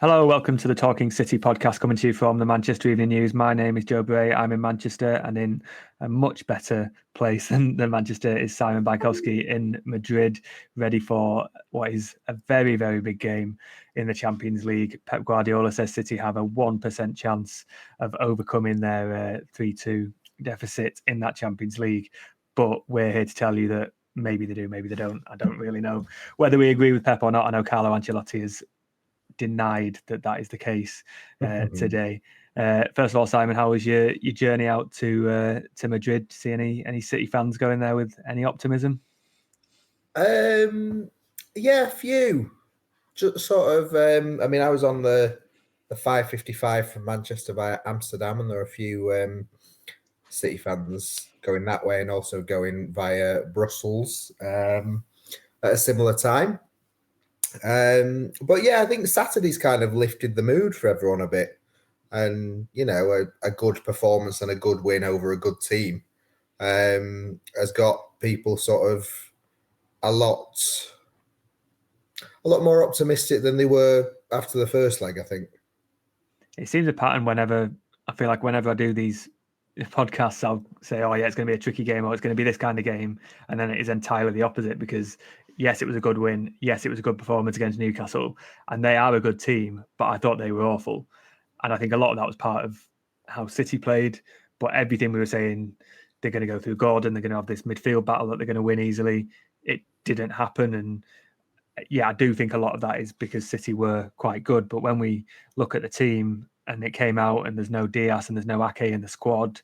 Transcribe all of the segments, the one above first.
Hello, welcome to the Talking City podcast coming to you from the Manchester Evening News. My name is Joe Bray. I'm in Manchester, and in a much better place than Manchester is Simon Bajkowski in Madrid, ready for what is a very, very big game in the Champions League. Pep Guardiola says City have a 1% chance of overcoming their 3-2 deficit in that Champions League. But we're here to tell you that maybe they do, maybe they don't. I don't really know whether we agree with Pep or not. I know Carlo Ancelotti is denied that is the case today. First of all, Simon, how was your journey out to Madrid? See any City fans going there with any optimism? Yeah, a few. Just sort of. I was on the 5:55 from Manchester via Amsterdam, and there are a few City fans going that way, and also going via Brussels at a similar time. But yeah, I think Saturday's kind of lifted the mood for everyone a bit, and a good performance and a good win over a good team has got people sort of a lot more optimistic than they were after the first leg, I think. It seems a pattern whenever I do these podcasts, I'll say, oh yeah, it's going to be a tricky game, or it's going to be this kind of game, and then it is entirely the opposite, because yes, it was a good win, yes, it was a good performance against Newcastle, and they are a good team, but I thought they were awful. And I think a lot of that was part of how City played, but everything we were saying, they're going to go through Gordon, they're going to have this midfield battle that they're going to win easily, it didn't happen. And yeah, I do think a lot of that is because City were quite good. But when we look at the team and it came out and there's no Diaz and there's no Ake in the squad,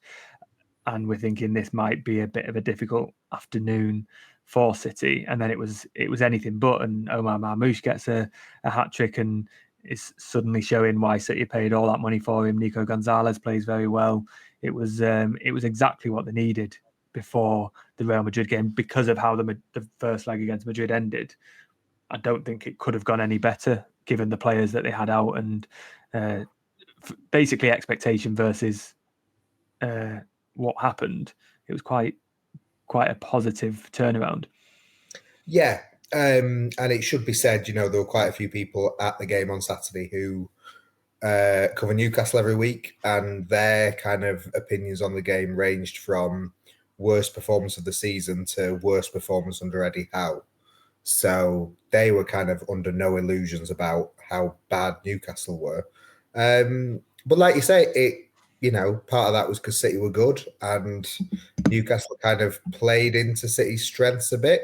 and we're thinking this might be a bit of a difficult afternoon for City. And then it was anything but. And Omar Marmoush gets a hat trick and is suddenly showing why City paid all that money for him. Nico Gonzalez plays very well. It was exactly what they needed before the Real Madrid game, because of how the first leg against Madrid ended. I don't think it could have gone any better given the players that they had out, and basically expectation versus what happened. It was quite a positive turnaround. Yeah, and it should be said, there were quite a few people at the game on Saturday who cover Newcastle every week, and their kind of opinions on the game ranged from worst performance of the season to worst performance under Eddie Howe. So they were kind of under no illusions about how bad Newcastle were. But like you say, part of that was because City were good, and Newcastle kind of played into City's strengths a bit.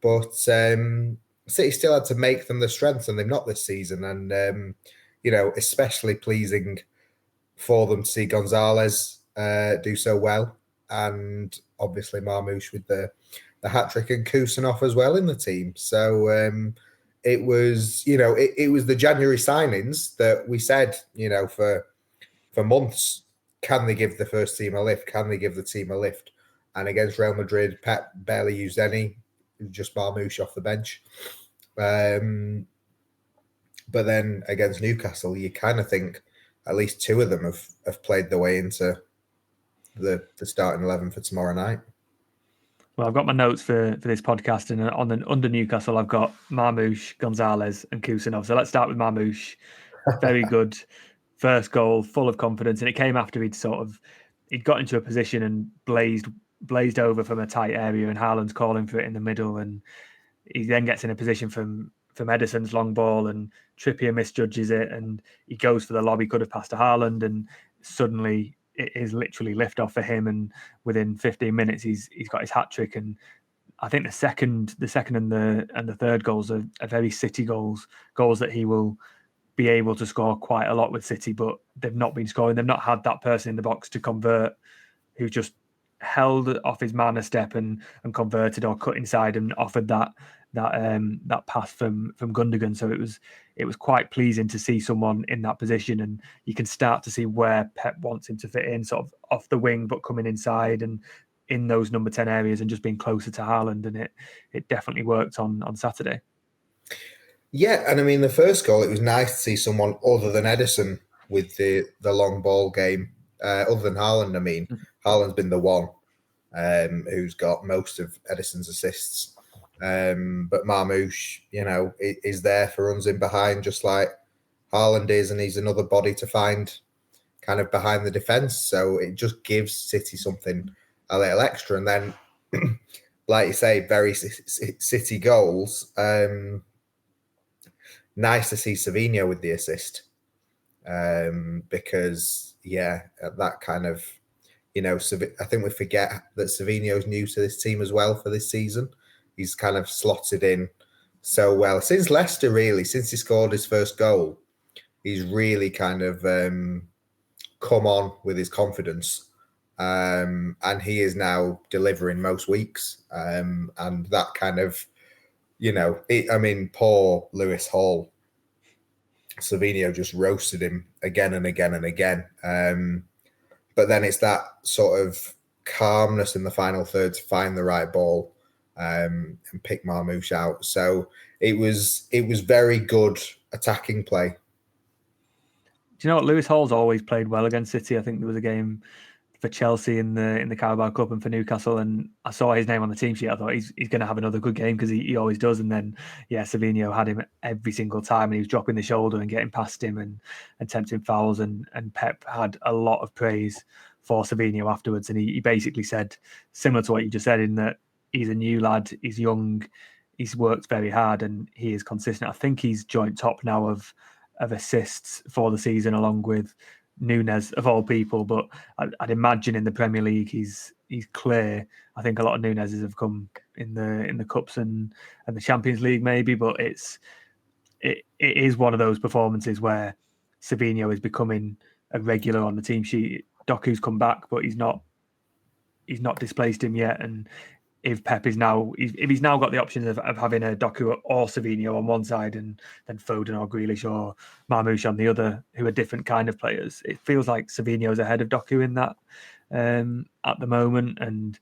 But City still had to make them the strengths, and they've not this season. And, especially pleasing for them to see Gonzalez do so well. And obviously Marmoush with the hat-trick, and Kusanov as well in the team. So it was, it was the January signings that we said, for months, can they give the first team a lift? Can they give the team a lift? And against Real Madrid, Pep barely used any, just Marmoush off the bench. But then against Newcastle, you kind of think at least two of them have played their way into the starting 11 for tomorrow night. Well, I've got my notes for this podcast, and under Newcastle, I've got Marmoush, Gonzalez, and Kusanov. So let's start with Marmoush. Very good first goal, full of confidence, and it came after he'd got into a position and blazed over from a tight area, and Harland's calling for it in the middle, and he then gets in a position from Ederson's long ball, and Trippier misjudges it, and he goes for the lob. He could have passed to Harland, and suddenly it is literally lift off for him, and within 15 minutes he's got his hat trick. And I think the second and the third goals are very City goals that he will be able to score quite a lot with City, but they've not been scoring. They've not had that person in the box to convert, who just held off his man a step and converted, or cut inside and offered that pass from Gundogan. So it was quite pleasing to see someone in that position, and you can start to see where Pep wants him to fit in, sort of off the wing but coming inside and in those number 10 areas and just being closer to Harland. And it definitely worked on Saturday. Yeah, and I mean the first goal, it was nice to see someone other than Ederson with the long ball game, other than Harland. I mean, Harland's been the one who's got most of Ederson's assists. But Marmoush, is there for runs in behind, just like Harland is, and he's another body to find kind of behind the defence. So it just gives City something a little extra. And then, like you say, very City goals. Nice to see Savinho with the assist. Because, that kind of, I think we forget that Savinho's new to this team as well for this season. He's kind of slotted in so well. Since Leicester, really, since he scored his first goal, he's really kind of come on with his confidence. And he is now delivering most weeks. And that kind of, poor Lewis Hall, Savinho just roasted him again and again and again. But then it's that sort of calmness in the final third to find the right ball and pick Marmoush out. So it was very good attacking play. Do you know what? Lewis Hall's always played well against City. I think there was a game for Chelsea in the Carabao Cup and for Newcastle, and I saw his name on the team sheet. I thought he's going to have another good game because he always does. And then, Savinho had him every single time, and he was dropping the shoulder and getting past him and tempting fouls. And Pep had a lot of praise for Savinho afterwards, and he basically said, similar to what you just said, in that he's a new lad, he's young, he's worked very hard, and he is consistent. I think he's joint top now of assists for the season, along with Nunes of all people. But I'd imagine in the Premier League he's clear. I think a lot of Nunes's have come in the cups and the Champions League maybe, but it is one of those performances where Savinho is becoming a regular on the team sheet. Doku's come back, but he's not displaced him yet. And if Pep is now, if he's now got the option of having a Doku or Savinho on one side and then Foden or Grealish or Marmoush on the other, who are different kind of players, it feels like Savinho's ahead of Doku in that at the moment. And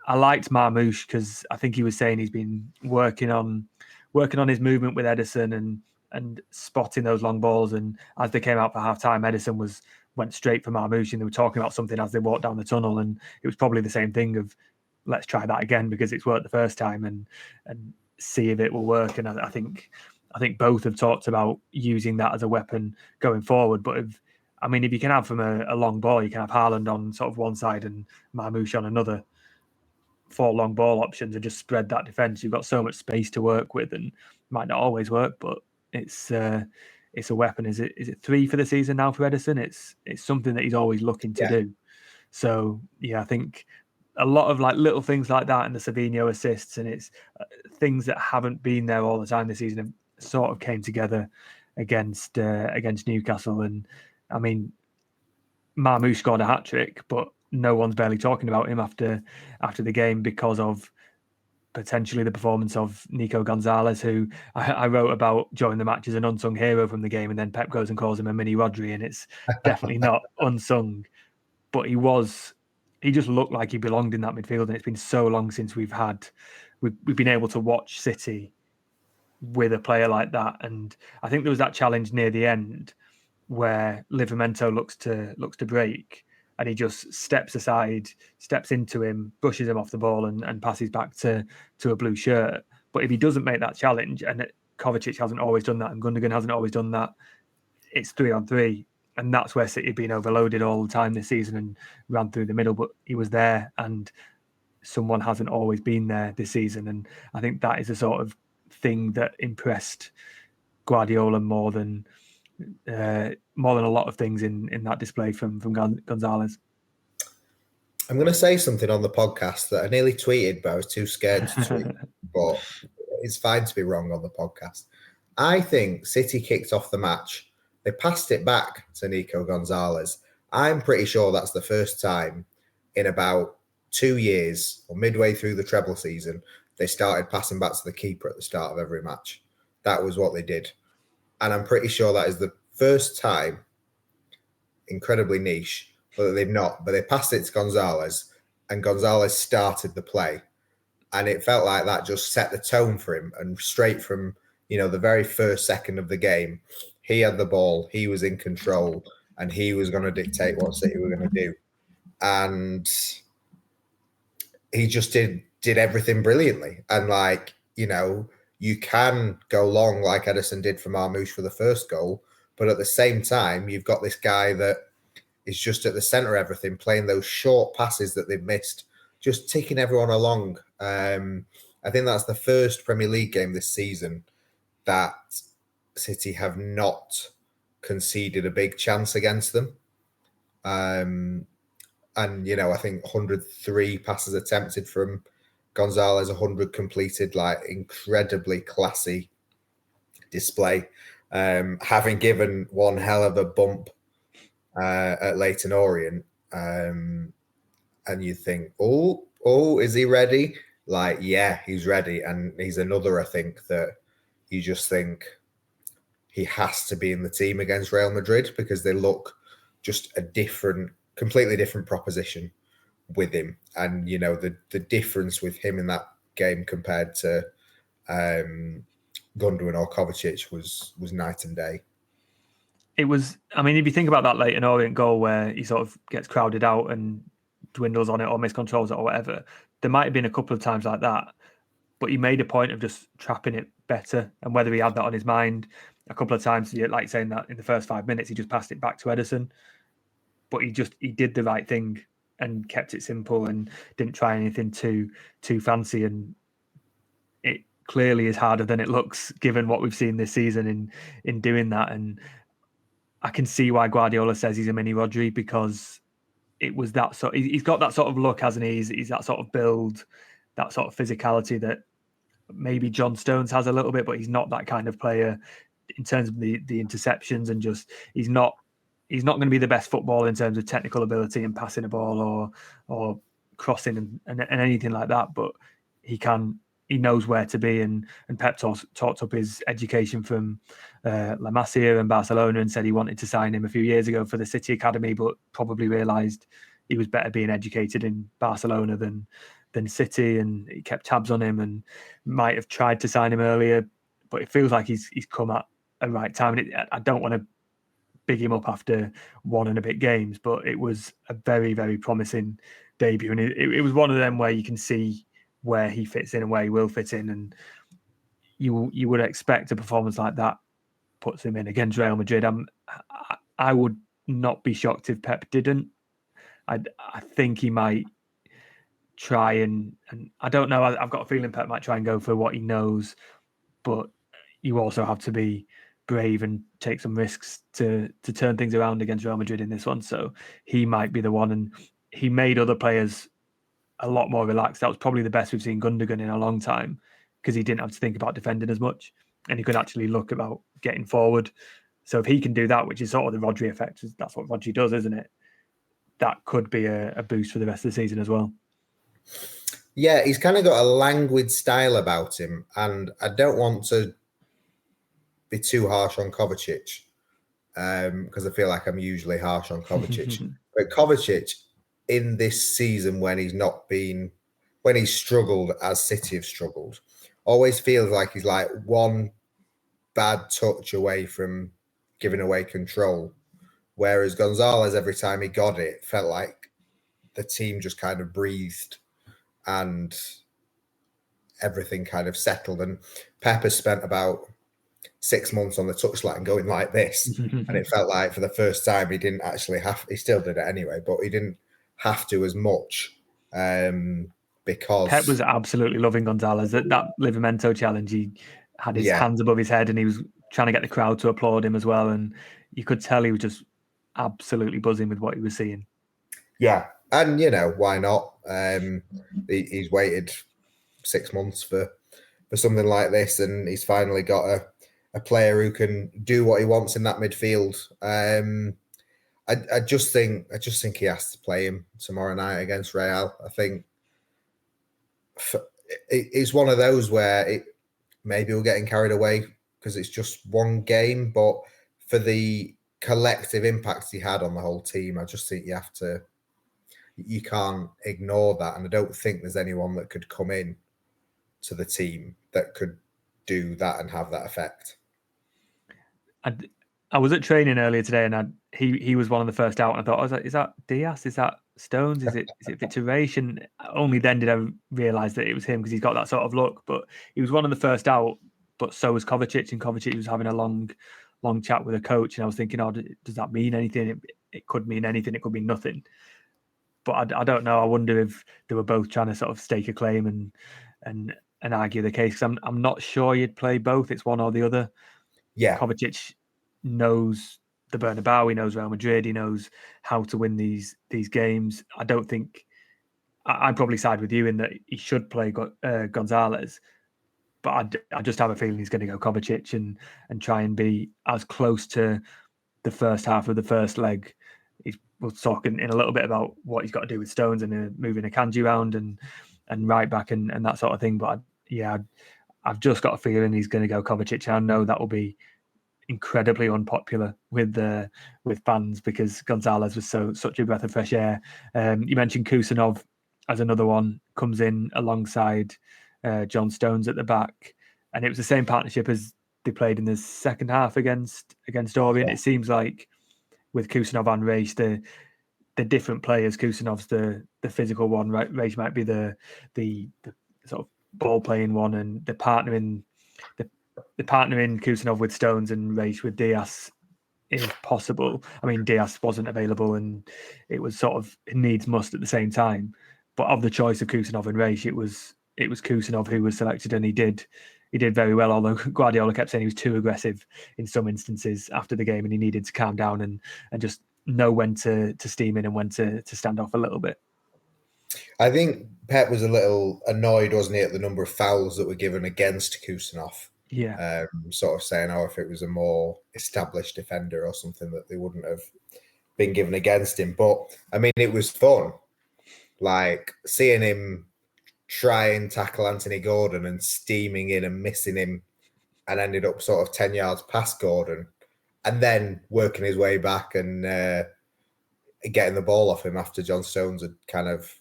I liked Marmoush because I think he was saying he's been working on his movement with Ederson and spotting those long balls. And as they came out for half time, Ederson went straight for Marmoush, and they were talking about something as they walked down the tunnel, and it was probably the same thing of, let's try that again because it's worked the first time and see if it will work. And I think both have talked about using that as a weapon going forward. But if you can have from a long ball, you can have Harland on sort of one side and Marmoush on another, 4 long ball options, and just spread that defence. You've got so much space to work with, and it might not always work, but it's a weapon. Is it 3 for the season now for Ederson? It's something that he's always looking to do. So I think a lot of like little things like that and the Savinho assists, and it's things that haven't been there all the time this season have sort of came together against Newcastle. And Marmoush scored a hat-trick, but no one's barely talking about him after the game because of potentially the performance of Nico Gonzalez, who I wrote about during the match as an unsung hero from the game, and then Pep goes and calls him a mini Rodri, and it's definitely not unsung. But he just looked like he belonged in that midfield, and it's been so long since we've been able to watch City with a player like that. And I think there was that challenge near the end where Livramento looks to break, and he just steps aside, steps into him, brushes him off the ball, and passes back to a blue shirt. But if he doesn't make that challenge, and Kovacic hasn't always done that, and Gundogan hasn't always done that, it's 3-on-3. And that's where City have been overloaded all the time this season and ran through the middle. But he was there, and someone hasn't always been there this season. And I think that is a sort of thing that impressed Guardiola more than a lot of things in that display from Gonzalez. I'm going to say something on the podcast that I nearly tweeted, but I was too scared to tweet. But it's fine to be wrong on the podcast. I think City kicked off the match. They passed it back to Nico Gonzalez. I'm pretty sure that's the first time in about 2 years, or midway through the treble season, they started passing back to the keeper at the start of every match. That was what they did. And I'm pretty sure that is the first time, incredibly niche, but they've not. But they passed it to Gonzalez, and Gonzalez started the play. And it felt like that just set the tone for him. And straight from, the very first second of the game, he had the ball, he was in control, and he was going to dictate what City were going to do. And he just did everything brilliantly. And you can go long like Ederson did for Marmoush for the first goal, But at the same time, you've got this guy that is just at the centre of everything, playing those short passes that they've missed, just taking everyone along. I think that's the first Premier League game this season that City have not conceded a big chance against them. And, I think 103 passes attempted from Gonzalez, 100 completed, like incredibly classy display. Having given one hell of a bump at Leyton Orient, and you think, is he ready? Like, yeah, he's ready. And he's another, I think, that you just think he has to be in the team against Real Madrid because they look just completely different proposition with him. And, the difference with him in that game compared to Gundogan or Kovacic was night and day. It was, if you think about that Leyton Orient goal where he sort of gets crowded out and dwindles on it or miscontrols it or whatever, there might have been a couple of times like that, but he made a point of just trapping it better. And whether he had that on his mind a couple of times, like saying that in the first 5 minutes, he just passed it back to Ederson, but he did the right thing and kept it simple and didn't try anything too fancy. And it clearly is harder than it looks given what we've seen this season in doing that. And I can see why Guardiola says he's a mini Rodri, because it was that sort. He's got that sort of look, hasn't he? He's that sort of build, that sort of physicality that maybe John Stones has a little bit, but he's not that kind of player in terms of the interceptions, and just he's not going to be the best footballer in terms of technical ability and passing a ball or crossing and anything like that. But he knows where to be, and Pep talked up his education from La Masia and Barcelona and said he wanted to sign him a few years ago for the City Academy, but probably realised he was better being educated in Barcelona than City, and he kept tabs on him and might have tried to sign him earlier, but it feels like he's come at a right time. And I don't want to big him up after 1 and a bit games, but it was a very, very promising debut, and it was one of them where you can see where he fits in and where he will fit in, and you would expect a performance like that puts him in against Real Madrid. I would not be shocked if Pep didn't. I think he might try and I don't know. I've got a feeling Pep might try and go for what he knows, but you also have to be brave and take some risks to turn things around against Real Madrid in this one. So he might be the one, and he made other players a lot more relaxed. That was probably the best we've seen Gundogan in a long time, because he didn't have to think about defending as much, and he could actually look about getting forward. So if he can do that, which is sort of the Rodri effect, that's what Rodri does, isn't it? That could be a boost for the rest of the season as well. Yeah, he's kind of got a languid style about him, and I don't want to be too harsh on Kovacic, because I feel like I'm usually harsh on Kovacic. But Kovacic, in this season when he's struggled as City have struggled, always feels like he's like one bad touch away from giving away control. Whereas Gonzalez, every time he got it, felt like the team just kind of breathed and everything kind of settled. And Pep has spent about 6 months on the touchline going like this. And it felt like for the first time he didn't actually he still did it anyway, but he didn't have to as much, because Pep was absolutely loving Gonzalez. That Livramento challenge, he had his hands above his head and he was trying to get the crowd to applaud him as well. And you could tell he was just absolutely buzzing with what he was seeing. Yeah. And, why not? He's waited 6 months for something like this, and he's finally got a player who can do what he wants in that midfield. I just think he has to play him tomorrow night against Real. I think it's one of those where maybe we're getting carried away because it's just one game, but for the collective impact he had on the whole team, I just think you can't ignore that. And I don't think there's anyone that could come in to the team that could do that and have that effect. I was at training earlier today, and he was one of the first out, and I thought, I was like, is that Diaz? Is that Stones? Is it Vitorage? And only then did I realise that it was him, because he's got that sort of look. But he was one of the first out, but so was Kovacic, and Kovacic was having a long long chat with a coach, and I was thinking, oh, does that mean anything? It could mean anything. It could mean nothing. But I don't know. I wonder if they were both trying to sort of stake a claim and argue the case. Because I'm not sure you'd play both. It's one or the other. Yeah. Kovacic knows the Bernabeu. He knows Real Madrid. He knows how to win these games. I don't think I'd probably side with you in that he should play Gonzalez. But I just have a feeling he's going to go Kovacic and try and be as close to the first half of the first leg. We'll talk in a little bit about what he's got to do with Stones and moving Akanji around and right back and that sort of thing. But I've just got a feeling he's going to go Kovacic. I know that will be incredibly unpopular with fans because Gonzalez was such a breath of fresh air. You mentioned Kusanov as another one, comes in alongside John Stones at the back, and it was the same partnership as they played in the second half against Orient. Yeah. It seems like with Kusanov and Reis, the different players. Kusanov's the physical one, right? Reis might be the sort of ball playing one, and the partnering Kusanov with Stones and Reis with Diaz if possible. I mean, Diaz wasn't available, and it was sort of needs must at the same time. But of the choice of Kusanov and Reis, it was Kusanov who was selected, and he did very well. Although Guardiola kept saying he was too aggressive in some instances after the game, and he needed to calm down and just know when to steam in and when to stand off a little bit. I think Pep was a little annoyed, wasn't he, at the number of fouls that were given against Kusanov. Yeah. Sort of saying, if it was a more established defender or something, that they wouldn't have been given against him. But I mean, it was fun, like seeing him try and tackle Anthony Gordon and steaming in and missing him, and ended up sort of 10 yards past Gordon, and then working his way back and getting the ball off him after John Stones had kind of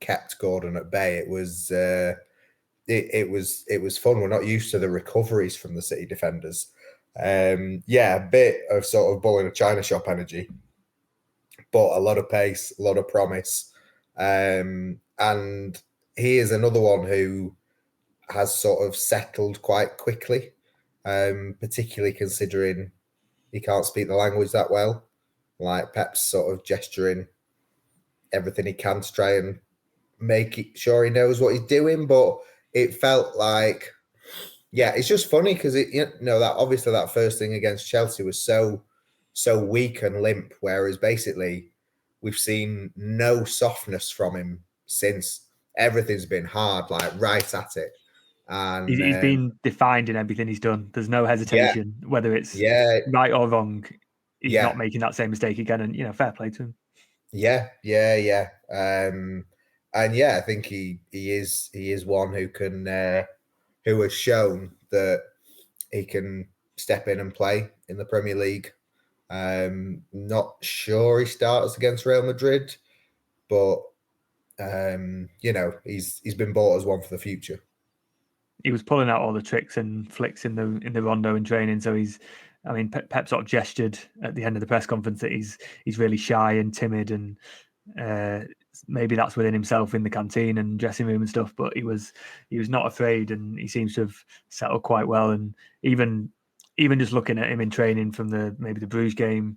kept Gordon at bay. It was it was fun. We're not used to the recoveries from the City defenders. A bit of sort of bull in a china shop energy, but a lot of pace, a lot of promise. And he is another one who has sort of settled quite quickly, particularly considering he can't speak the language that well. Like Pep's sort of gesturing everything he can to try and make it sure he knows what he's doing, but it felt like, it's just funny because that obviously that first thing against Chelsea was so weak and limp, whereas basically we've seen no softness from him since. Everything's been hard, like right at it. And he's been defined in everything he's done. There's no hesitation, whether it's right or wrong. He's not making that same mistake again, and fair play to him. Yeah. And I think he is one who can who has shown that he can step in and play in the Premier League. Not sure he starts against Real Madrid, but he's been bought as one for the future. He was pulling out all the tricks and flicks in the rondo in training. So Pep sort of gestured at the end of the press conference that he's really shy and timid, and maybe that's within himself in the canteen and dressing room and stuff. But he was not afraid, and he seems to have settled quite well. And even just looking at him in training from the Bruges game,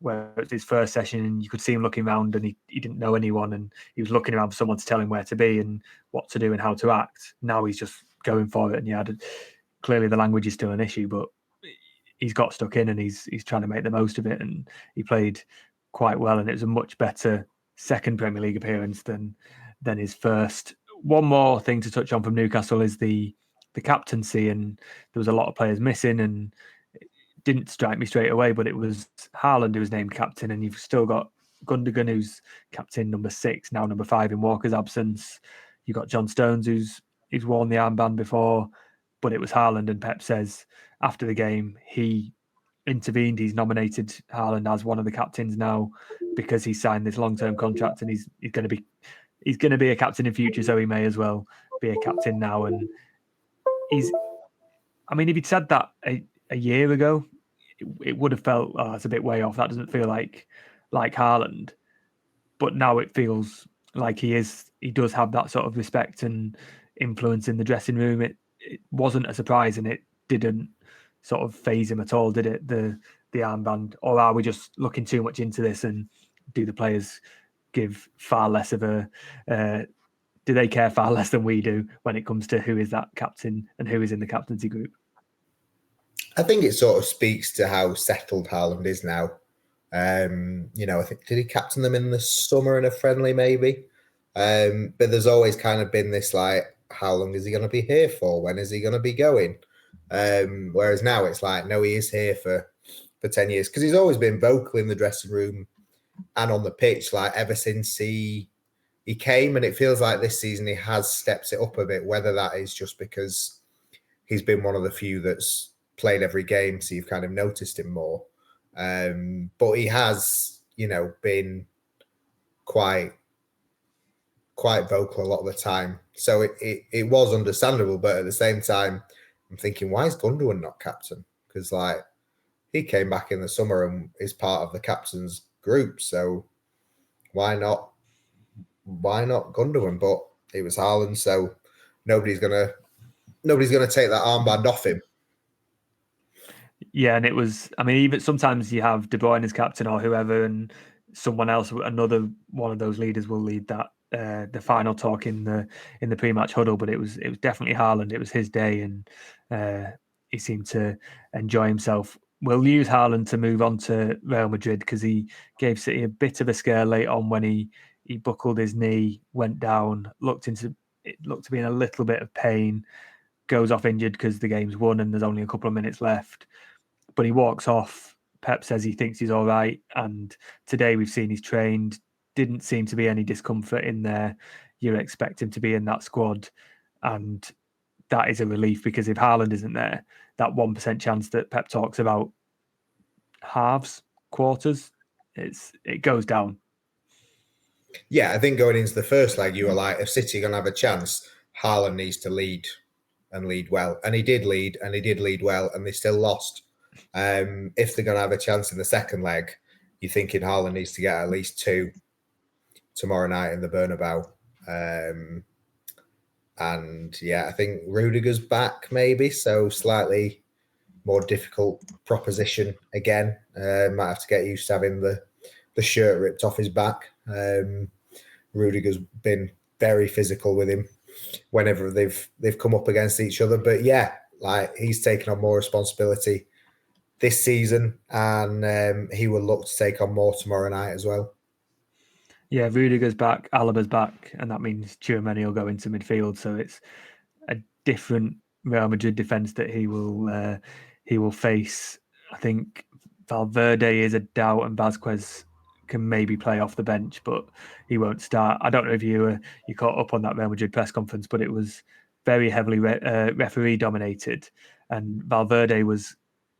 where it's his first session, and you could see him looking around, and he didn't know anyone, and he was looking around for someone to tell him where to be and what to do and how to act. Now he's just going for it, and clearly the language is still an issue, but he's got stuck in and he's trying to make the most of it, and he played quite well, and it was a much better second Premier League appearance than his first. One more thing to touch on from Newcastle is the captaincy, and there was a lot of players missing, and it didn't strike me straight away, but it was Harland who was named captain, and you've still got Gundogan, who's captain number 6, now number 5 in Walker's absence. You've got John Stones, who's worn the armband before, but it was Harland, and Pep says after the game he intervened. He's nominated Harland as one of the captains now because he signed this long-term contract, and he's going to be a captain in future, so he may as well be a captain now. And if he'd said that a year ago, it would have felt, it's a bit way off. That doesn't feel like Harland. But now it feels like he does have that sort of respect and influence in the dressing room. It wasn't a surprise, and it didn't sort of phase him at all, did it? The armband, or are we just looking too much into this, and do the players give far less of a do they care far less than we do when it comes to who is that captain and who is in the captaincy group? I think it sort of speaks to how settled Harland is now. I think, did he captain them in the summer in a friendly maybe? But there's always kind of been this like, how long is he going to be here for? When is he going to be going? Whereas now it's like, no, he is here for 10 years, because he's always been vocal in the dressing room and on the pitch, like ever since he came. And it feels like this season he has stepped it up a bit, whether that is just because he's been one of the few that's played every game, so you've kind of noticed him more. But he has, been quite vocal a lot of the time. So it was understandable, but at the same time, I'm thinking, why is Gundogan not captain? Because like he came back in the summer and is part of the captain's group, so why not Gundogan? But it was Harland, so nobody's gonna take that armband off him. Yeah, and it was, I mean, even sometimes you have De Bruyne as captain or whoever, and someone else, another one of those leaders will lead that the final talk in the pre-match huddle. But it was definitely Harland. It was his day, and he seemed to enjoy himself. We'll use Harland to move on to Real Madrid, because he gave City a bit of a scare late on when he buckled his knee, went down, looked to be in a little bit of pain, goes off injured because the game's won and there's only a couple of minutes left. But he walks off. Pep says he thinks he's all right. And today we've seen he's trained. Didn't seem to be any discomfort in there. You expect him to be in that squad. And that is a relief, because if Harland isn't there, that 1% chance that Pep talks about halves, quarters, it goes down. Yeah, I think going into the first leg, you were like, if City are going to have a chance, Harland needs to lead and lead well. And he did lead, and he did lead well, and they still lost. If they're going to have a chance in the second leg, you're thinking Harland needs to get at least 2 tomorrow night in the Bernabeu. And yeah, I think Rudiger's back maybe, so slightly more difficult proposition again. Might have to get used to having the shirt ripped off his back. Rudiger's been very physical with him whenever they've come up against each other. But yeah, like he's taken on more responsibility this season, and he will look to take on more tomorrow night as well. Yeah, Rudiger's back, Alaba's back, and that means Tchouaméni will go into midfield. So it's a different Real Madrid defence that he will face. I think Valverde is a doubt, and Vázquez can maybe play off the bench, but he won't start. I don't know if you caught up on that Real Madrid press conference, but it was very heavily referee dominated, and Valverde was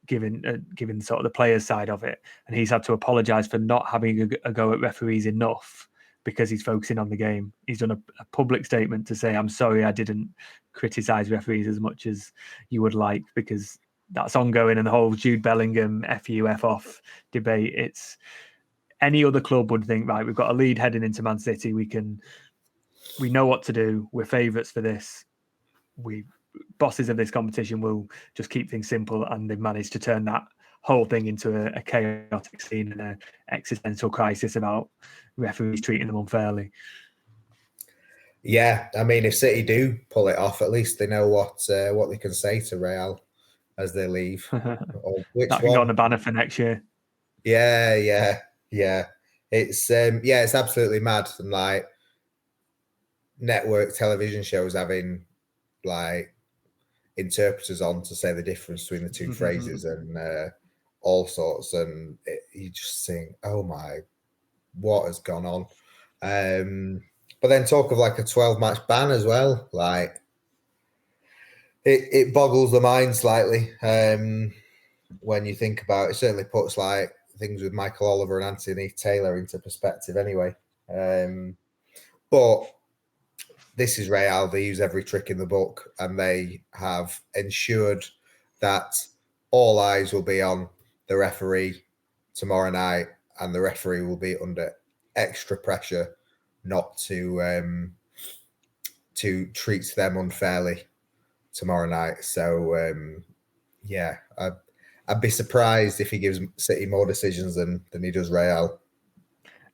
given sort of the players' side of it, and he's had to apologise for not having a go at referees enough, because he's focusing on the game. He's done a public statement to say, I'm sorry I didn't criticise referees as much as you would like, because that's ongoing, and the whole Jude Bellingham FU F off debate, it's any other club would think, right, we've got a lead heading into Man City, we know what to do, we're favourites for this, we bosses of this competition will just keep things simple, and they've managed to turn that whole thing into a chaotic scene and an existential crisis about referees treating them unfairly. Yeah, I mean, if City do pull it off, at least they know what they can say to Real as they leave. Or which that can go on the banner for next year. Yeah. It's it's absolutely mad. And like network television shows having like interpreters on to say the difference between the two phrases and all sorts, and you just think, oh my, what has gone on? But then talk of like a 12-match ban as well, like it boggles the mind slightly when you think about it. It certainly puts like things with Michael Oliver and Anthony Taylor into perspective anyway. But this is Real. They use every trick in the book, and they have ensured that all eyes will be on the referee tomorrow night, and the referee will be under extra pressure not to treat them unfairly tomorrow night. So yeah, I'd be surprised if he gives City more decisions than he does Real.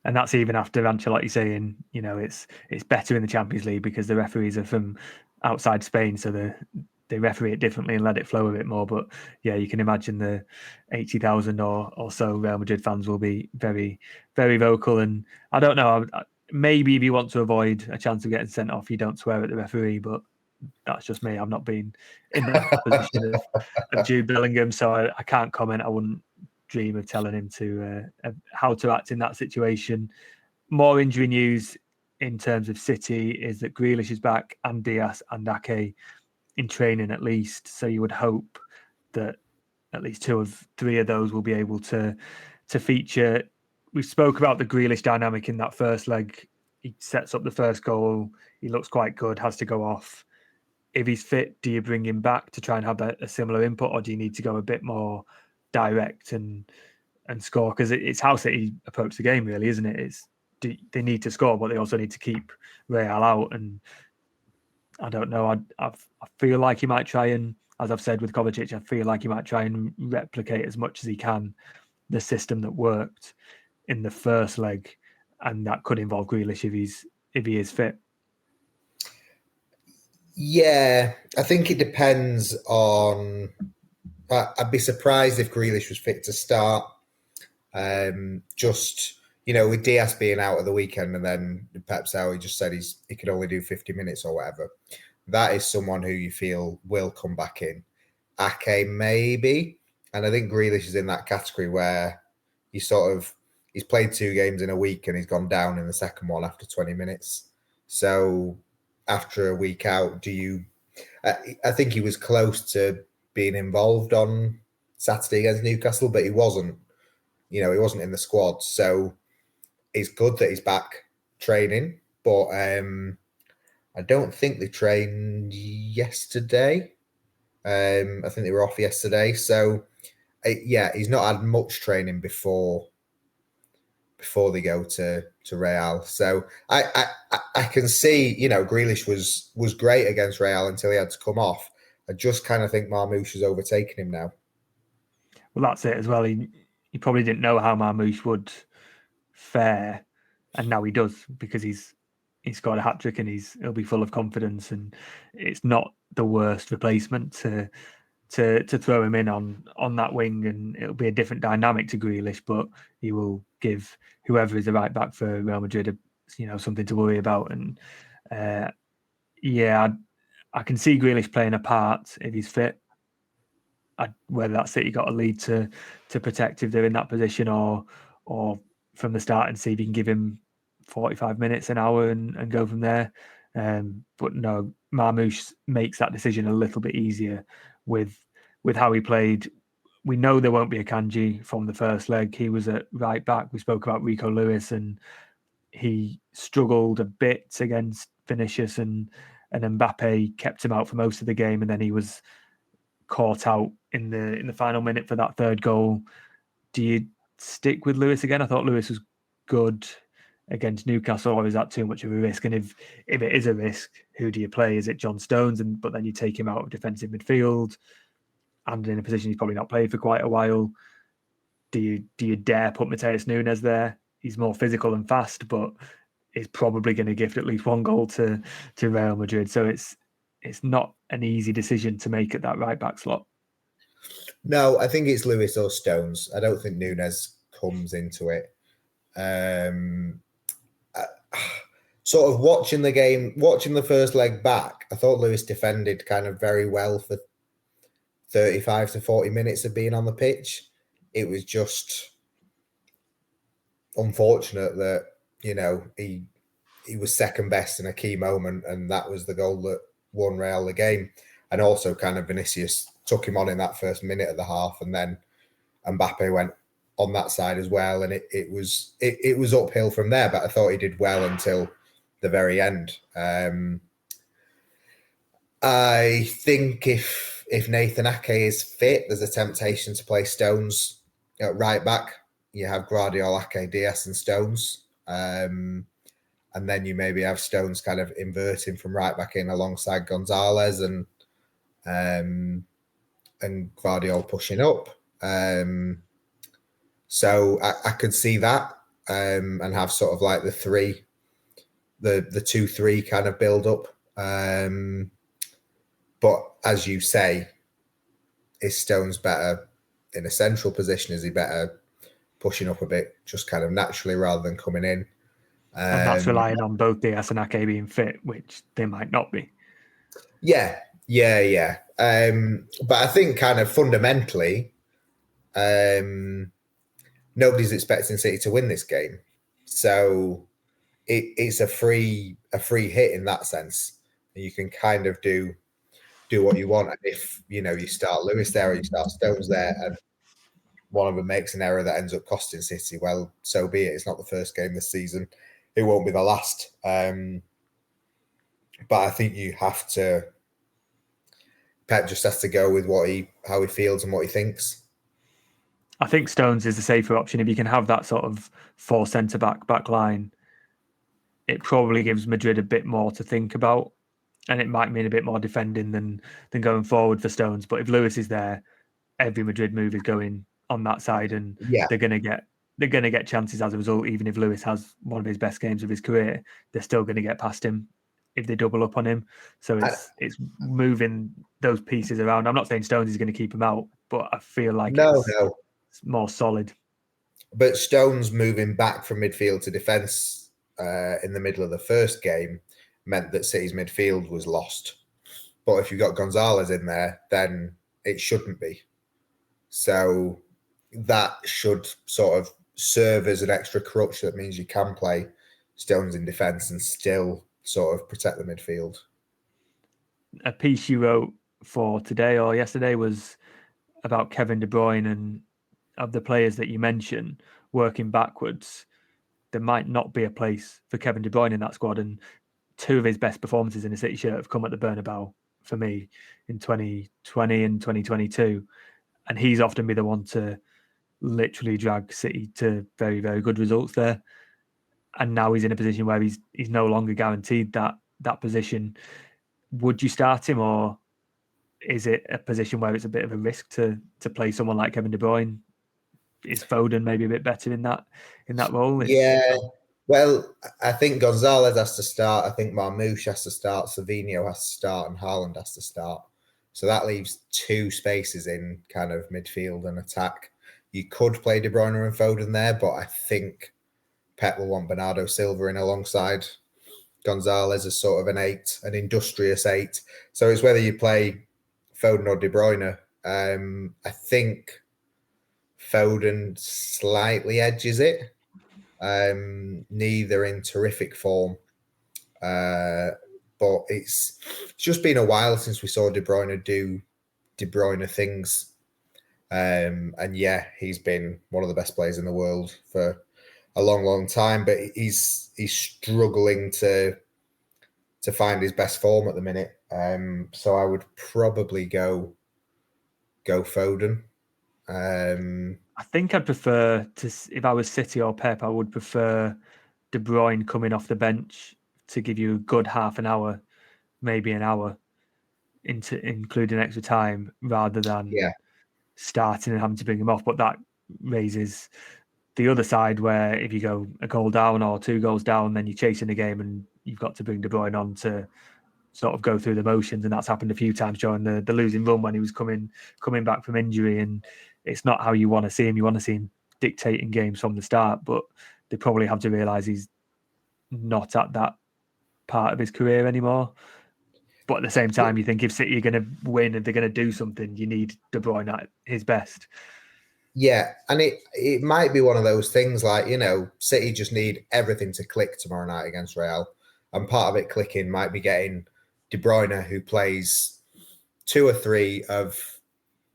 And that's even after Ancelotti saying, it's better in the Champions League because the referees are from outside Spain, so they referee it differently and let it flow a bit more. But yeah, you can imagine the 80,000 or so Real Madrid fans will be very, very vocal. And I don't know, maybe if you want to avoid a chance of getting sent off, you don't swear at the referee, but that's just me. I've not been in that position of Jude Bellingham, so I can't comment. I wouldn't dream of telling him to how to act in that situation. More injury news in terms of City is that Grealish is back and Diaz and Ake in training at least. So you would hope that at least 2 of 3 of those will be able to feature. We spoke about the Grealish dynamic in that first leg. He sets up the first goal. He looks quite good, has to go off. If he's fit, do you bring him back to try and have a similar input, or do you need to go a bit more direct and score? Because it's how City approach the game, really, isn't it? They need to score, but they also need to keep Real out. And I don't know. I feel like he might try and, as I've said with Kovacic, I feel like he might try and replicate as much as he can the system that worked in the first leg, and that could involve Grealish if he is fit. Yeah, I think it depends on. I'd be surprised if Grealish was fit to start. Just with Diaz being out of the weekend, and then Pep's out, he just said he could only do 50 minutes or whatever. That is someone who you feel will come back in. Ake maybe, and I think Grealish is in that category where he's played 2 games in a week and he's gone down in the second one after 20 minutes. So after a week out, I think he was close to being involved on Saturday against Newcastle, but he wasn't. He wasn't in the squad. So it's good that he's back training, but I don't think they trained yesterday. I think they were off yesterday. So he's not had much training before they go to Real. So I can see, Grealish was great against Real until he had to come off. I just kind of think Marmoush has overtaken him now. Well, that's it as well. He probably didn't know how Marmoush would fare, and now he does, because he's scored a hat trick and he'll be full of confidence, and it's not the worst replacement to throw him in on that wing, and it'll be a different dynamic to Grealish, but he will give whoever is the right back for Real Madrid something to worry about. And I can see Grealish playing a part if he's fit. Whether that City got a lead to protect if they're in that position, or from the start and see if you can give him 45 minutes, an hour, and go from there. But no, Marmoush makes that decision a little bit easier with how he played. We know there won't be a Kanji from the first leg. He was at right back. We spoke about Rico Lewis, and he struggled a bit against Vinicius, and Mbappe kept him out for most of the game, and then he was caught out in the final minute for that third goal. Do you stick with Lewis again? I thought Lewis was good against Newcastle, or is that too much of a risk? And if it is a risk, who do you play? Is it John Stones, but then you take him out of defensive midfield and in a position he's probably not played for quite a while? Do you dare put Mateus Nunes there? He's more physical and fast, but is probably going to gift at least 1 goal to Real Madrid. So it's not an easy decision to make at that right back slot. No, I think it's Lewis or Stones. I don't think Nunes comes into it. Sort of watching the game, watching the first leg back, I thought Lewis defended kind of very well for 35 to 40 minutes of being on the pitch. It was just unfortunate that, he was second best in a key moment, and that was the goal that won Real the game. And also kind of Vinicius took him on in that first minute of the half, and then Mbappe went on that side as well, and it was uphill from there. But I thought he did well until the very end. I think if Nathan Ake is fit, there's a temptation to play Stones at right back. You have Guardiola, Ake, Diaz, and Stones. And then you maybe have Stones kind of inverting from right back in alongside Gonzalez, and Guardiola pushing up. So I could see that and have sort of like the 2-3 kind of build up. But as you say, is Stones better in a central position? Is he better pushing up a bit, just kind of naturally rather than coming in? And that's relying on both Diaz and Ake being fit, which they might not be. Yeah. But I think kind of fundamentally, nobody's expecting City to win this game. So it's a free hit in that sense. You can kind of do what you want. And if, you start Lewis there or you start Stones there and one of them makes an error that ends up costing City, well, so be it. It's not the first game this season. It won't be the last. But I think you have to. Pep just has to go with how he feels and what he thinks. I think Stones is the safer option. If you can have that sort of 4 centre-back line, it probably gives Madrid a bit more to think about, and it might mean a bit more defending than going forward for Stones. But if Lewis is there, every Madrid move is going on that side, and they're going to get chances as a result. Even if Lewis has one of his best games of his career, they're still going to get past him if they double up on him. So it's moving those pieces around. I'm not saying Stones is going to keep him out, but I feel like it's more solid. But Stones moving back from midfield to defence in the middle of the first game meant that City's midfield was lost. But if you've got Gonzalez in there, then it shouldn't be. So that should sort of serve as an extra crutch. That means you can play Stones in defence and still sort of protect the midfield. A piece you wrote for today or yesterday was about Kevin De Bruyne, and of the players that you mentioned working backwards, there might not be a place for Kevin De Bruyne in that squad. And 2 of his best performances in a City shirt have come at the Bernabeu for me in 2020 and 2022. And he's often been the one to literally drag City to very, very good results there. And now he's in a position where he's no longer guaranteed that position. Would you start him, or is it a position where it's a bit of a risk to play someone like Kevin De Bruyne? Is Foden maybe a bit better in that role? Yeah. Well, I think Gonzalez has to start. I think Marmoush has to start. Savinho has to start, and Harland has to start. So that leaves 2 spaces in kind of midfield and attack. You could play De Bruyne and Foden there, but I think Pep will want Bernardo Silva in alongside Gonzalez as sort of an 8, an industrious 8. So it's whether you play Foden or De Bruyne. I think Foden slightly edges it. Neither in terrific form. But it's just been a while since we saw De Bruyne do De Bruyne things. And yeah, he's been one of the best players in the world for a long, long time, but he's struggling to find his best form at the minute. So I would probably go Foden. I think I'd prefer to, if I was City or Pep, I would prefer De Bruyne coming off the bench to give you a good half an hour, maybe an hour, including extra time, rather than starting and having to bring him off. But that raises the other side, where if you go a goal down or 2 goals down, then you're chasing the game and you've got to bring De Bruyne on to sort of go through the motions. And that's happened a few times during the losing run when he was coming back from injury. And it's not how you want to see him. You want to see him dictating games from the start, but they probably have to realise he's not at that part of his career anymore. But at the same time, you think if City are going to win and they're going to do something, you need De Bruyne at his best. Yeah, and it might be one of those things like, City just need everything to click tomorrow night against Real. And part of it clicking might be getting De Bruyne, who plays 2 or 3 of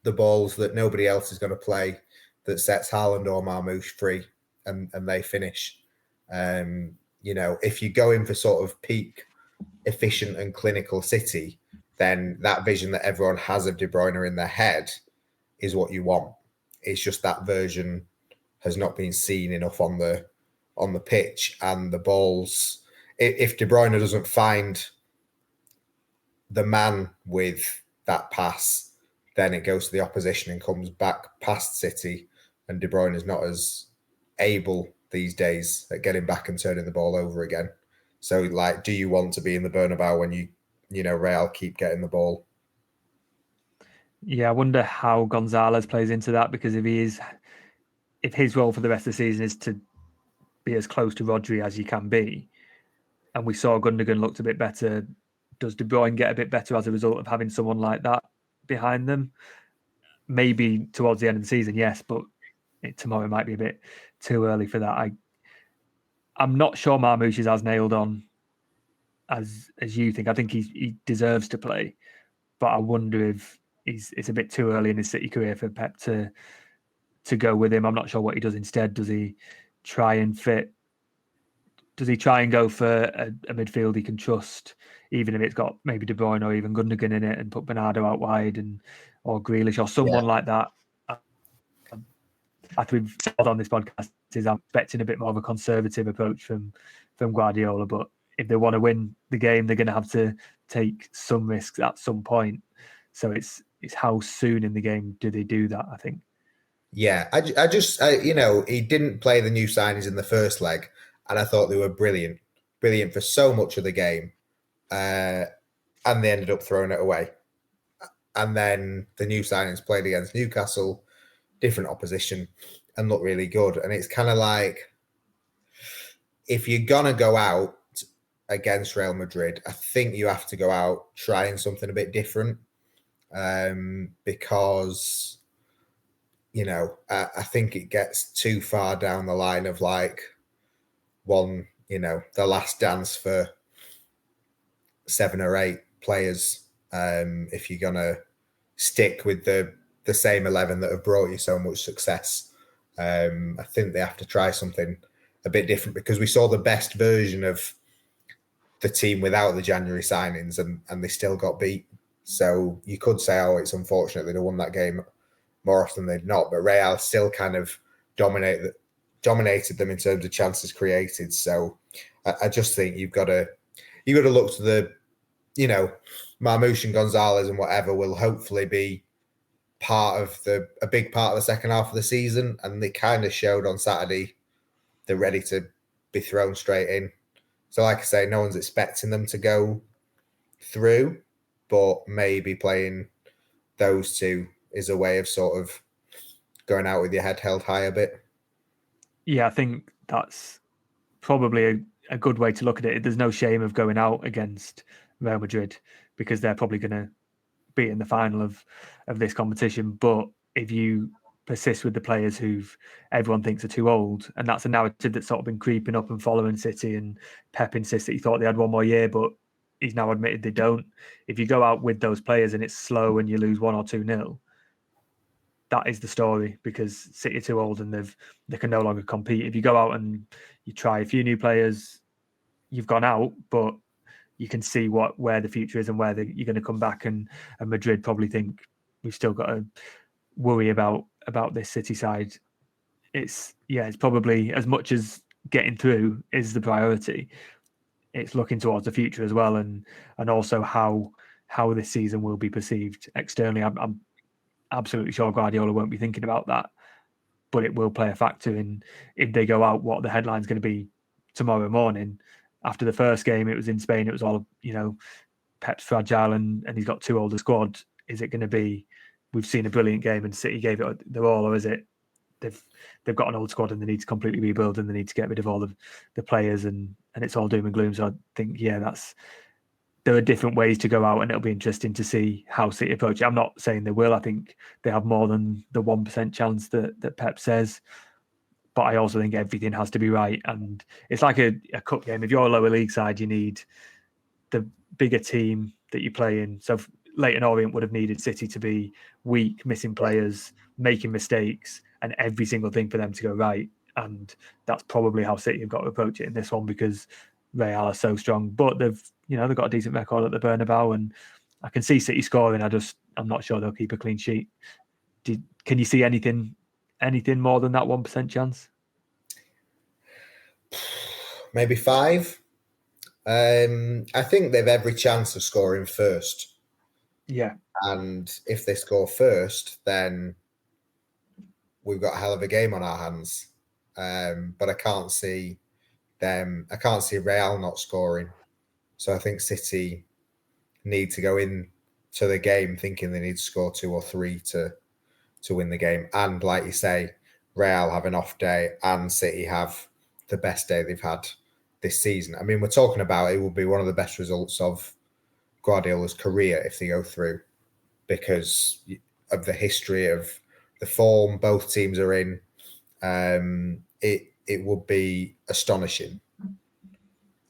the balls that nobody else is going to play, that sets Harland or Marmoush free, and they finish. If you go in for sort of peak efficient and clinical City, then that vision that everyone has of De Bruyne in their head is what you want. It's just that version has not been seen enough on the pitch, and the balls. If De Bruyne doesn't find the man with that pass, then it goes to the opposition and comes back past City, and De Bruyne is not as able these days at getting back and turning the ball over again. So, like, do you want to be in the Bernabeu when Real keep getting the ball? Yeah, I wonder how Gonzalez plays into that, because if his role for the rest of the season is to be as close to Rodri as you can be, and we saw Gundogan looked a bit better, does De Bruyne get a bit better as a result of having someone like that behind them? Maybe towards the end of the season, yes, but tomorrow might be a bit too early for that. I'm not sure Marmoush is as nailed on as you think. I think he deserves to play, but I wonder if it's a bit too early in his City career for Pep to go with him. I'm not sure what he does instead. Does he try and go for a midfield he can trust, even if it's got maybe De Bruyne or even Gundogan in it, and put Bernardo out wide or Grealish or someone like that? After we've said on this podcast, I'm expecting a bit more of a conservative approach from Guardiola. But if they want to win the game, they're going to have to take some risks at some point. So it's how soon in the game do they do that, I think. Yeah, I he didn't play the new signings in the first leg, and I thought they were brilliant for so much of the game, and they ended up throwing it away. And then the new signings played against Newcastle, different opposition, and looked really good. And it's kind of like, if you're gonna go out against Real Madrid, I think you have to go out trying something a bit different, because I think it gets too far down the line of like the last dance for 7 or 8 players. If you're gonna stick with the same 11 that have brought you so much success, I think they have to try something a bit different, because we saw the best version of the team without the January signings, and they still got beat. So you could say, oh, it's unfortunate they'd have won that game more often than not, but Real still kind of dominated them in terms of chances created. So I just think you've got to look to the Marmoush and Gonzalez and whatever will hopefully be a big part of the second half of the season, and they kind of showed on Saturday they're ready to be thrown straight in. So, like I say, no one's expecting them to go through, but maybe playing those two is a way of sort of going out with your head held high a bit. Yeah, I think that's probably a good way to look at it. There's no shame of going out against Real Madrid, because they're probably going to be in the final of this competition. But if you persist with the players everyone thinks are too old, and that's a narrative that's sort of been creeping up and following City, and Pep insists that he thought they had one more year, but he's now admitted they don't. If you go out with those players and it's slow and you lose 1 or 2-0, that is the story, because City are too old and they can no longer compete. If you go out and you try a few new players, you've gone out, but you can see where the future is and where you're going to come back. And Madrid probably think we've still got to worry about this City side. It's probably, as much as getting through is the priority, it's looking towards the future as well, and also how this season will be perceived externally. I'm absolutely sure Guardiola won't be thinking about that, but it will play a factor in, if they go out, what the headline's going to be tomorrow morning. After the first game, it was in Spain, it was all, Pep's fragile and he's got too old a squad. Is it going to be, we've seen a brilliant game and City gave it their all, or is it they've got an old squad and they need to completely rebuild and they need to get rid of all of the players, and it's all doom and gloom? So I think, there are different ways to go out, and it'll be interesting to see how City approach it. I'm not saying they will. I think they have more than the 1% chance that Pep says. But I also think everything has to be right. And it's like a cup game. If you're a lower league side, you need the bigger team that you play in. So Leyton Orient would have needed City to be weak, missing players, making mistakes, and every single thing for them to go right. And that's probably how City have got to approach it in this one, because Real are so strong. But they've got a decent record at the Bernabeu, and I can see City scoring. I'm not sure they'll keep a clean sheet. Can you see anything more than that 1% chance? Maybe 5. I think they've every chance of scoring first. Yeah. And if they score first, then we've got a hell of a game on our hands. But I can't see Real not scoring. So I think City need to go in to the game thinking they need to score 2 or 3 to win the game. And like you say, Real have an off day and City have the best day they've had this season. I mean, we're talking about it will be one of the best results of Guardiola's career if they go through, because of the history of the form both teams are in. It would be astonishing.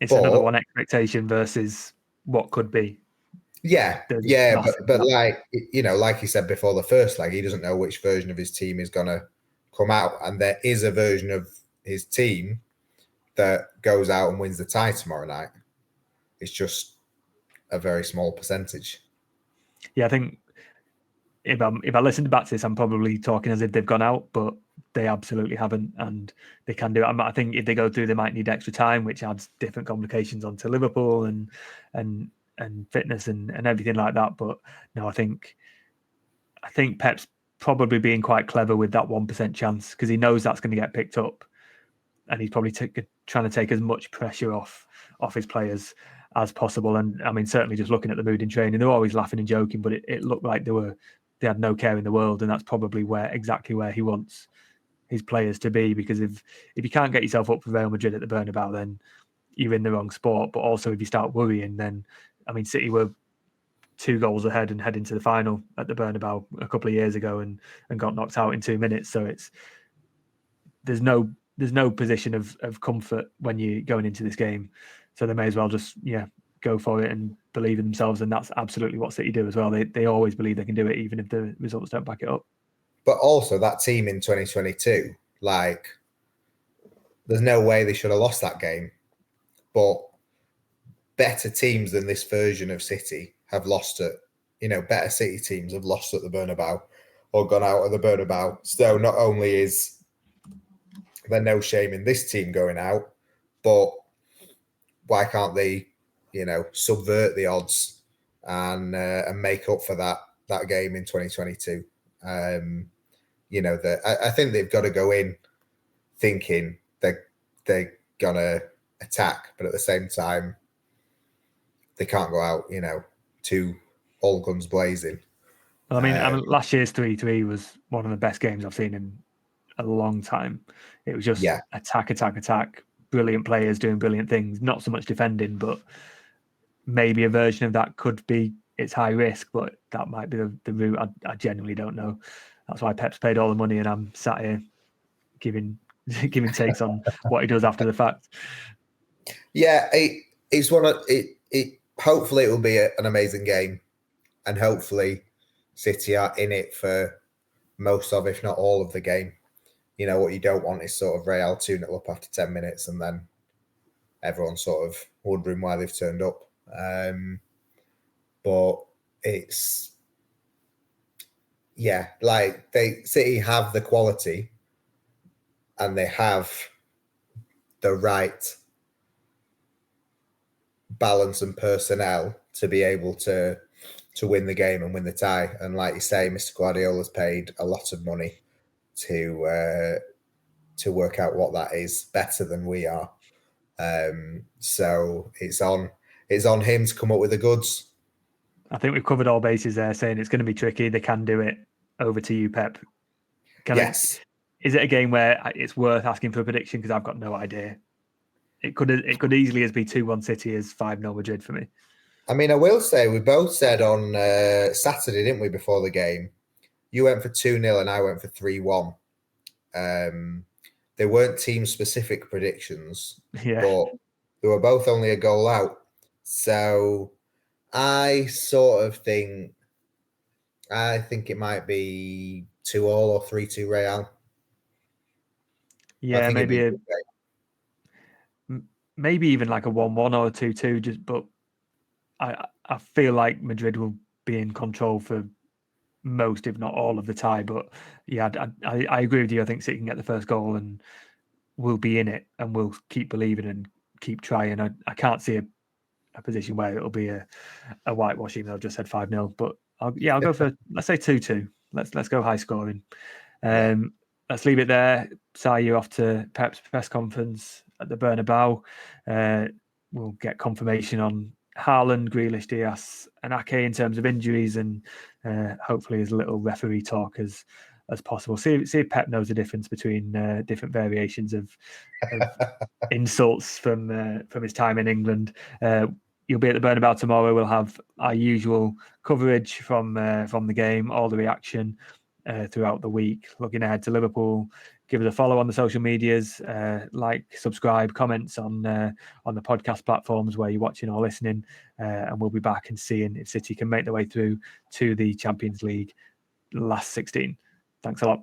It's another one expectation versus what could be. Yeah, but like like you said before the first leg, he doesn't know which version of his team is going to come out, and there is a version of his team that goes out and wins the tie tomorrow night. It's just a very small percentage. Yeah, I think if I listened back to this, I'm probably talking as if they've gone out, but they absolutely haven't, and they can do it. I think if they go through, they might need extra time, which adds different complications onto Liverpool and fitness and everything like that. But no, I think Pep's probably being quite clever with that 1% chance, because he knows that's going to get picked up, and he's probably trying to take as much pressure off his players as possible. And I mean, certainly just looking at the mood in training, they're always laughing and joking, but it looked like they had no care in the world, and that's probably exactly where he wants his players to be. Because if you can't get yourself up for Real Madrid at the Bernabeu, then you're in the wrong sport. But also, if you start worrying, then I mean, City were 2 goals ahead and heading to the final at the Bernabeu a couple of years ago and got knocked out in 2 minutes. So there's no position of comfort when you're going into this game. So they may as well just go for it and believe in themselves, and that's absolutely what City do as well. They always believe they can do it, even if the results don't back it up. But also that team in 2022, like, there's no way they should have lost that game. But better teams than this version of City have lost it. Better City teams have lost at the Bernabeu or gone out of the Bernabeu. So not only is there no shame in this team going out, but why can't they, subvert the odds and make up for that game in 2022? I think they've got to go in thinking they're gonna attack, but at the same time, they can't go out, to all guns blazing. Well, I mean, last year's 3-3 was one of the best games I've seen in a long time. It was just attack, brilliant players doing brilliant things, not so much defending, but maybe a version of that could be it's high risk, but that might be the route. I genuinely don't know. That's why Pep's paid all the money and I'm sat here giving takes on what he does after the fact. Yeah, it's one of it. Hopefully, it will be an amazing game, and hopefully, City are in it for most of, if not all of the game. What you don't want is sort of Real 2-0 up after 10 minutes, and then everyone's sort of wondering why they've turned up. But it's like City have the quality, and they have the right balance and personnel to be able to win the game and win the tie. And like you say, Mr. Guardiola's paid a lot of money to work out what that is, better than we are. So it's on him to come up with the goods. I think we've covered all bases there, saying it's going to be tricky. They can do it. Over to you, Pep. Yes. Is it a game where it's worth asking for a prediction? Because I've got no idea. It could easily as be 2-1 City as 5-0 Madrid for me. I mean, I will say we both said on Saturday, didn't we, before the game? You went for 2-0 and I went for 3-1. They weren't team-specific predictions, but they were both only a goal out. So I think it might be 2-2 or 3-2 Real. Yeah, maybe even like a 1-1 or a 2-2. But I feel like Madrid will be in control for most, if not all, of the tie. But yeah, I agree with you. I think City can get the first goal and we'll be in it, and we'll keep believing and keep trying. I can't see a position where it'll be a whitewash, even though I just said 5-0. But I'll go for, let's say 2-2. Let's go high scoring. Yeah. Let's leave it there. Si, you're off to Pep's press conference at the Bernabeu. We'll get confirmation on Harland, Grealish, Diaz, and Ake in terms of injuries, and hopefully as little referee talk as possible. See if Pep knows the difference between different variations of insults from his time in England. You'll be at the Bernabeu tomorrow. We'll have our usual coverage from the game, all the reaction throughout the week. Looking ahead to Liverpool. Give us a follow on the social medias, like, subscribe, comments on the podcast platforms where you're watching or listening, and we'll be back and seeing if City can make their way through to the Champions League last 16. Thanks a lot.